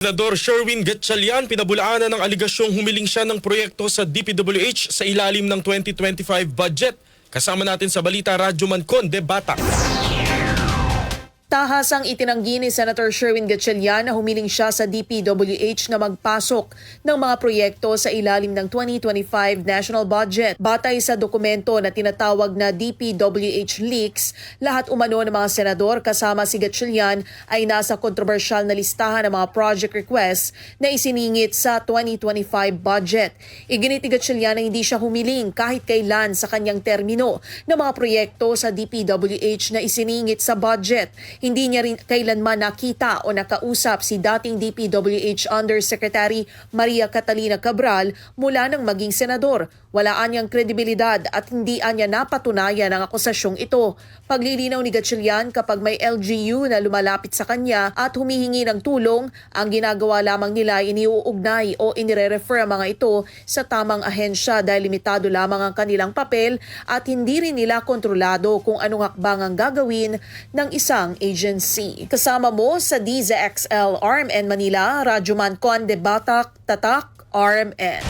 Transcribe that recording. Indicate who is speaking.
Speaker 1: Senador Sherwin Gatchalian pinabulaanan ng aligasyong humiling siya ng proyekto sa DPWH sa ilalim ng 2025 budget. Kasama natin sa balita, Radyo Conde Batak.
Speaker 2: Tahasang itinanggi ni Senator Sherwin Gatchalian na humiling siya sa DPWH na magpasok ng mga proyekto sa ilalim ng 2025 national budget. Batay sa dokumento na tinatawag na DPWH leaks, lahat umano ng mga senador kasama si Gatchalian ay nasa kontrobersyal na listahan ng mga project requests na isiningit sa 2025 budget. Iginit ni Gatchalian na hindi siya humiling kahit kailan sa kanyang termino ng mga proyekto sa DPWH na isiningit sa budget. Hindi niya rin kailanman nakita o nakausap si dating DPWH Undersecretary Maria Catalina Cabral mula nang maging senador. Walaan niyang kredibilidad at hindi niya napatunayan ang akusasyong ito. Paglilinaw ni Gatchalian, kapag may LGU na lumalapit sa kanya at humihingi ng tulong, ang ginagawa lamang nila ay iniuugnay o inire-refer ang mga ito sa tamang ahensya dahil limitado lamang ang kanilang papel at hindi rin nila kontrolado kung anong hakbang ang gagawin ng isang agency. Kasama mo sa DZXL RMN Manila, Radyo Conde Batak, Tatak, RMN.